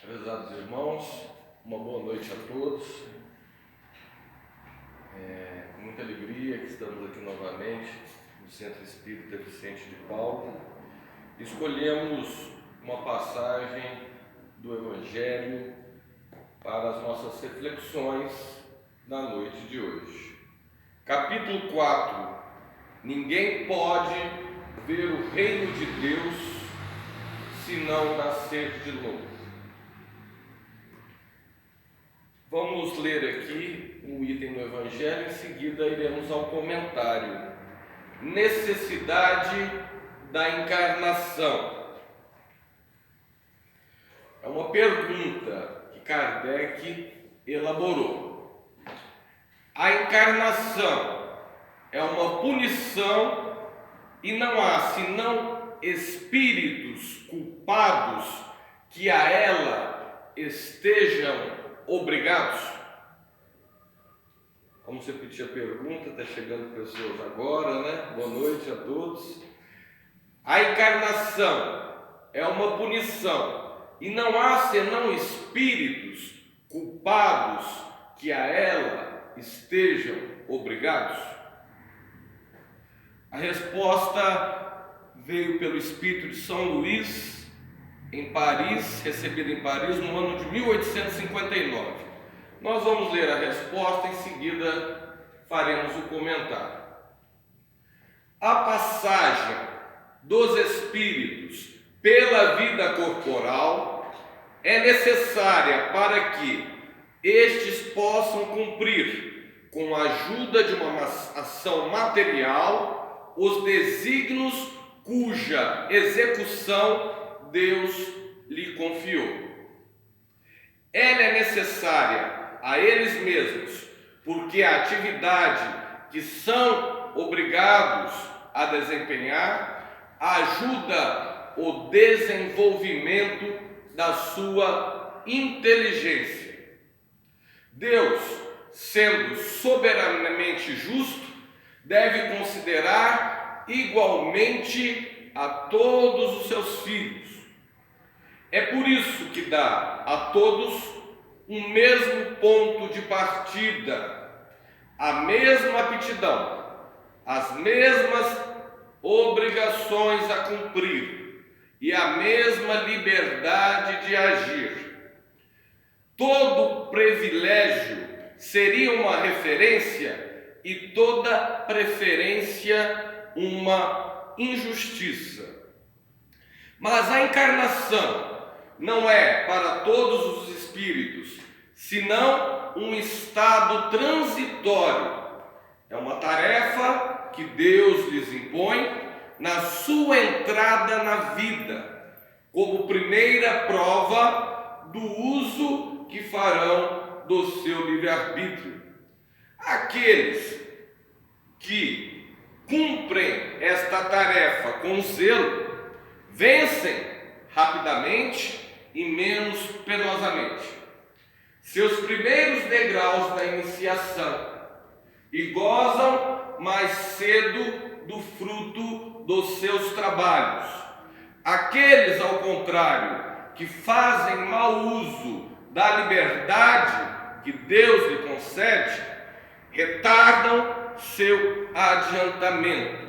Prezados irmãos, uma boa noite a todos. Com muita alegria que estamos aqui novamente no Centro Espírita Vicente de Paulo. Escolhemos uma passagem do Evangelho para as nossas reflexões na noite de hoje. Capítulo 4. Ninguém pode ver o reino de Deus se não nascer de novo. Vamos ler aqui um item do Evangelho, em seguida iremos ao comentário. Necessidade da encarnação. É uma pergunta que Kardec elaborou. A encarnação é uma punição e não há senão espíritos culpados que a ela estejam obrigados? Vamos repetir a pergunta, está chegando pessoas agora, né? Boa noite a todos. A encarnação é uma punição e não há senão espíritos culpados que a ela estejam obrigados? A resposta veio pelo Espírito de São Luís, em Paris, recebido em Paris no ano de 1859. Nós vamos ler a resposta, em seguida faremos o comentário. A passagem dos espíritos pela vida corporal é necessária para que estes possam cumprir, com a ajuda de uma ação material, os desígnios cuja execução Deus lhe confiou. Ela é necessária a eles mesmos, porque a atividade que são obrigados a desempenhar ajuda o desenvolvimento da sua inteligência. Deus, sendo soberanamente justo, deve considerar igualmente a todos os seus filhos. É por isso que dá a todos um mesmo ponto de partida, a mesma aptidão, as mesmas obrigações a cumprir e a mesma liberdade de agir. Todo privilégio seria uma referência e toda preferência uma injustiça. Mas a encarnação não é para todos os espíritos, senão um estado transitório. É uma tarefa que Deus lhes impõe na sua entrada na vida, como primeira prova do uso que farão do seu livre-arbítrio. Aqueles que cumprem esta tarefa com zelo vencem rapidamente e menos penosamente seus primeiros degraus da iniciação e gozam mais cedo do fruto dos seus trabalhos. Aqueles, ao contrário, que fazem mau uso da liberdade que Deus lhe concede, retardam seu adiantamento.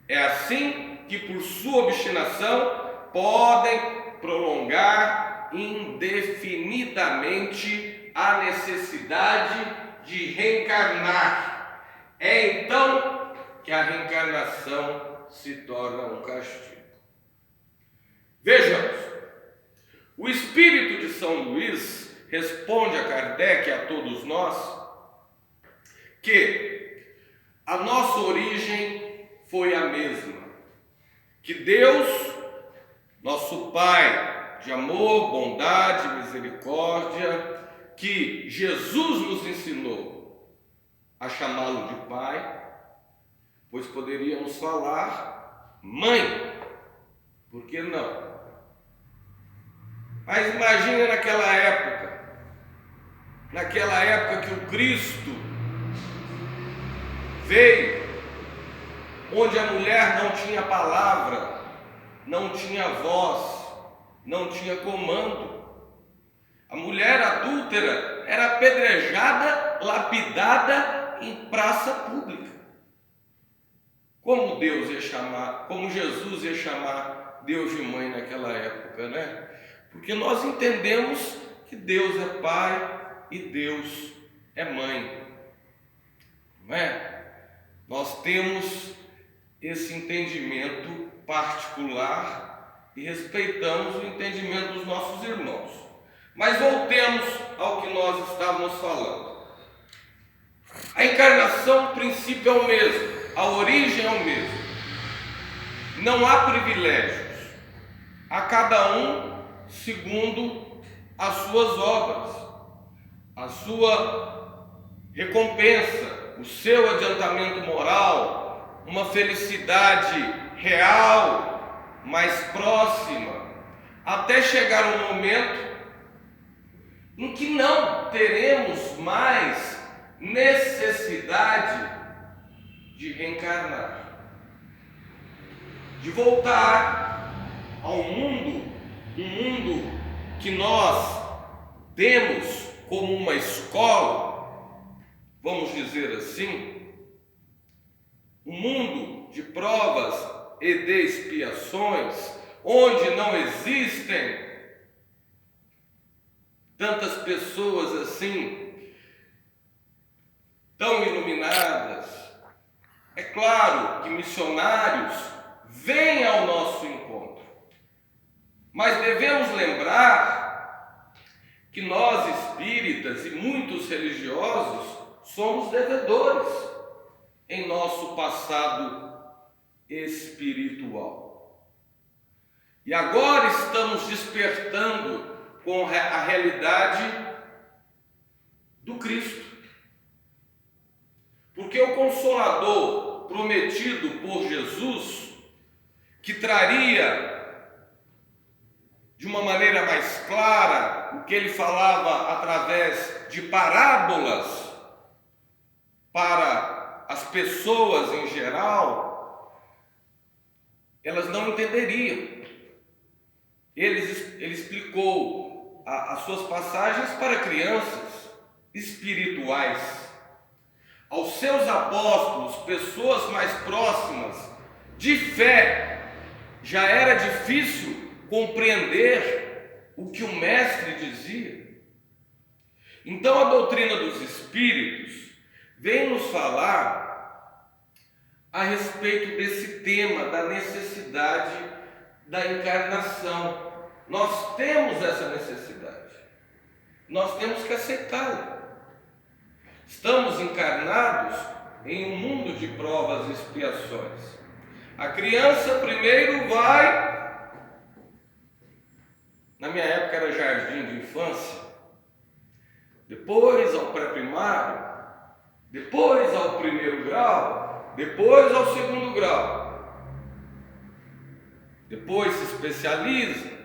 É assim que, por sua obstinação, podem prolongar indefinidamente a necessidade de reencarnar. É então que a reencarnação se torna um castigo. Vejamos, o Espírito de São Luís responde a Kardec e a todos nós que a nossa origem foi a mesma, que Deus, nosso Pai de amor, bondade, misericórdia, que Jesus nos ensinou a chamá-lo de Pai, pois poderíamos falar Mãe, por que não? Mas imagine naquela época que o Cristo veio, onde a mulher não tinha palavra, não tinha voz, não tinha comando. A mulher adúltera era apedrejada, lapidada em praça pública. Como Jesus ia chamar Deus de mãe naquela época, né? Porque nós entendemos que Deus é pai e Deus é mãe, não é? Nós temos esse entendimento particular e respeitamos o entendimento dos nossos irmãos. Mas voltemos ao que nós estávamos falando. A encarnação, o princípio é o mesmo, a origem é o mesmo. Não há privilégios, a cada um segundo as suas obras, a sua recompensa, o seu adiantamento moral, uma felicidade real, mais próxima, até chegar um momento em que não teremos mais necessidade de reencarnar, de voltar ao mundo, um mundo que nós temos como uma escola, vamos dizer assim, um mundo de provas e de expiações, onde não existem tantas pessoas assim, tão iluminadas. É claro que missionários vêm ao nosso encontro, mas devemos lembrar que nós espíritas e muitos religiosos somos devedores em nosso passado espiritual. E agora estamos despertando com a realidade do Cristo. Porque o Consolador prometido por Jesus, que traria de uma maneira mais clara o que ele falava através de parábolas para as pessoas em geral, elas não entenderiam. Ele explicou as suas passagens para crianças espirituais. Aos seus apóstolos, pessoas mais próximas de fé, já era difícil compreender o que o mestre dizia. Então a doutrina dos espíritos vem nos falar a respeito desse tema da necessidade da encarnação. Nós temos essa necessidade, nós temos que aceitá-la. Estamos encarnados em um mundo de provas e expiações. A criança primeiro vai, na minha época era jardim de infância, depois ao pré-primário, depois ao primeiro grau, depois ao segundo grau, depois se especializa,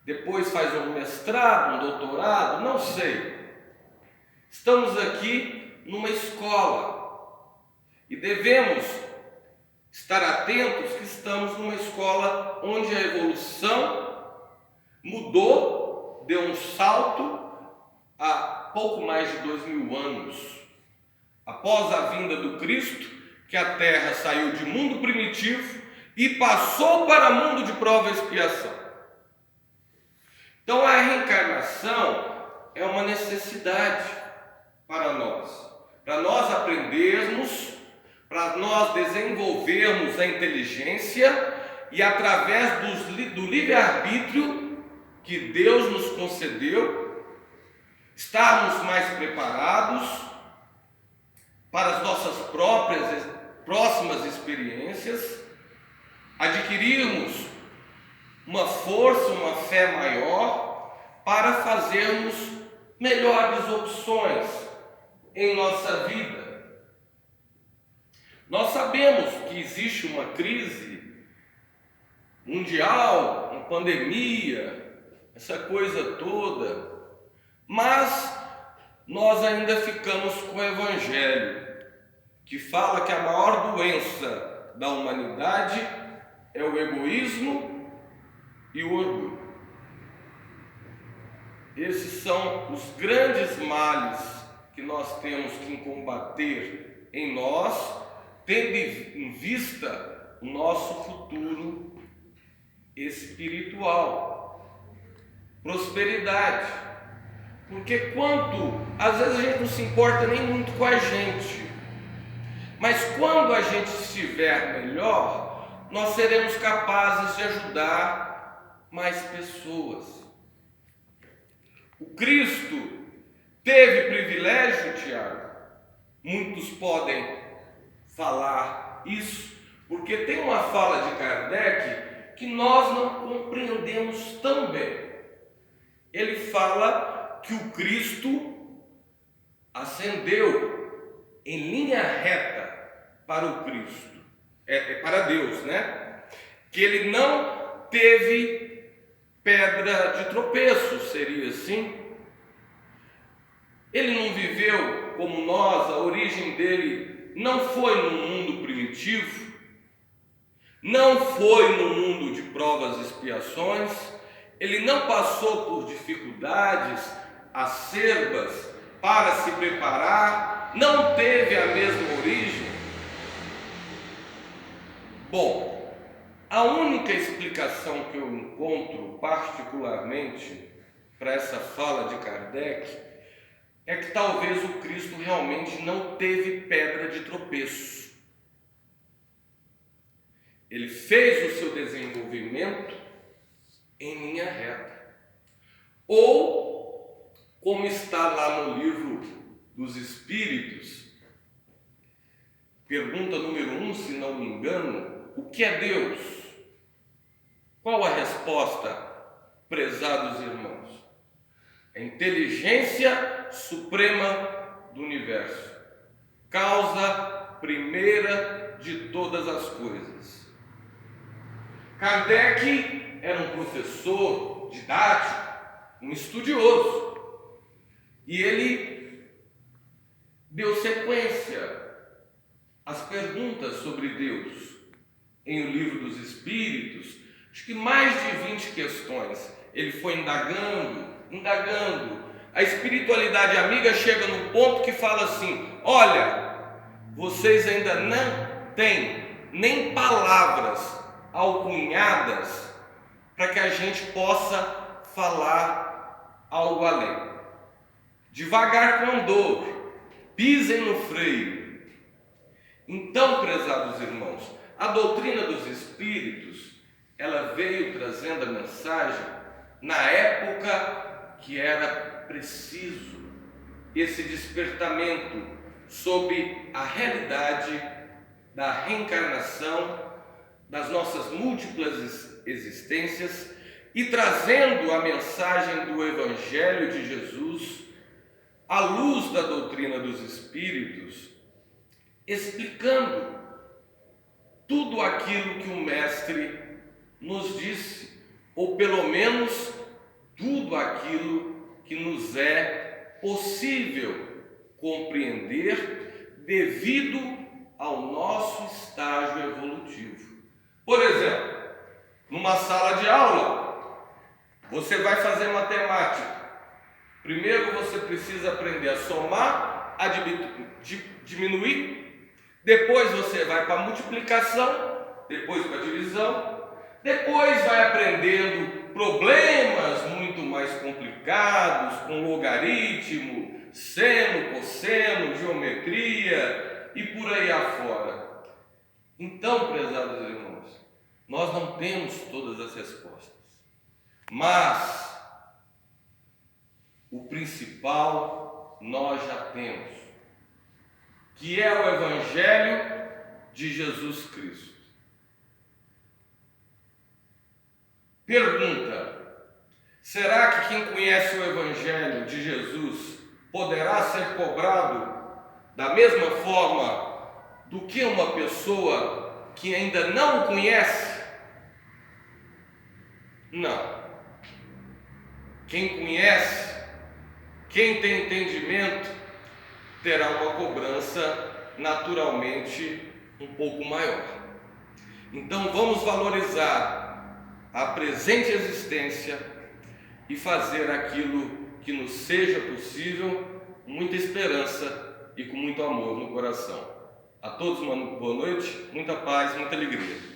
depois faz um mestrado, um doutorado, não sei. Estamos aqui numa escola e devemos estar atentos que estamos numa escola onde a evolução mudou, deu um salto há pouco mais de 2000 anos. Após a vinda do Cristo, que a Terra saiu de mundo primitivo e passou para mundo de prova e expiação. Então a reencarnação é uma necessidade para nós aprendermos, para nós desenvolvermos a inteligência e através do livre-arbítrio que Deus nos concedeu, estarmos mais preparados para as nossas próximas experiências, adquirirmos uma força, uma fé maior para fazermos melhores opções em nossa vida. Nós sabemos que existe uma crise mundial, uma pandemia, essa coisa toda, mas nós ainda ficamos com o Evangelho, que fala que a maior doença da humanidade é o egoísmo e o orgulho. Esses são os grandes males que nós temos que combater em nós, tendo em vista o nosso futuro espiritual, prosperidade. Porque às vezes a gente não se importa nem muito com a gente, mas quando a gente estiver melhor, nós seremos capazes de ajudar mais pessoas. O Cristo teve privilégio, Tiago? Muitos podem falar isso, porque tem uma fala de Kardec que nós não compreendemos tão bem. Ele fala que o Cristo ascendeu em linha reta para o Cristo, para Deus, né? Que ele não teve pedra de tropeço, seria assim. Ele não viveu como nós, a origem dele não foi no mundo primitivo, não foi no mundo de provas e expiações, ele não passou por dificuldades acerbas para se preparar, não teve a mesma origem. Bom, a única explicação que eu encontro particularmente para essa fala de Kardec é que talvez o Cristo realmente não teve pedra de tropeço. Ele fez o seu desenvolvimento em linha reta. Ou, como está lá no livro dos Espíritos, pergunta número 1, se não me engano, o que é Deus? Qual a resposta, prezados irmãos? A inteligência suprema do universo, causa primeira de todas as coisas. Kardec era um professor didático, um estudioso, e ele deu sequência às perguntas sobre Deus em O Livro dos Espíritos. Acho que mais de 20 questões ele foi indagando. A espiritualidade amiga chega no ponto que fala assim: olha, vocês ainda não têm nem palavras alcunhadas para que a gente possa falar algo além. Devagar com andor, pisem no freio. Então, prezados irmãos, a doutrina dos Espíritos, ela veio trazendo a mensagem na época que era preciso esse despertamento sobre a realidade da reencarnação, das nossas múltiplas existências, e trazendo a mensagem do Evangelho de Jesus à luz da doutrina dos Espíritos, explicando tudo aquilo que o Mestre nos disse, ou pelo menos tudo aquilo que nos é possível compreender devido ao nosso estágio evolutivo. Por exemplo, numa sala de aula, você vai fazer matemática. Primeiro você precisa aprender a somar, a diminuir, depois você vai para a multiplicação, depois para a divisão, depois vai aprendendo problemas muito mais complicados, com logaritmo, seno, cosseno, geometria e por aí afora. Então, prezados irmãos, nós não temos todas as respostas, mas o principal nós já temos, que é o Evangelho de Jesus Cristo. Pergunta: será que quem conhece o Evangelho de Jesus poderá ser cobrado da mesma forma do que uma pessoa que ainda não o conhece? Não. Quem conhece, quem tem entendimento, terá uma cobrança naturalmente um pouco maior. Então vamos valorizar a presente existência e fazer aquilo que nos seja possível muita esperança e com muito amor no coração. A todos uma boa noite, muita paz, muita alegria.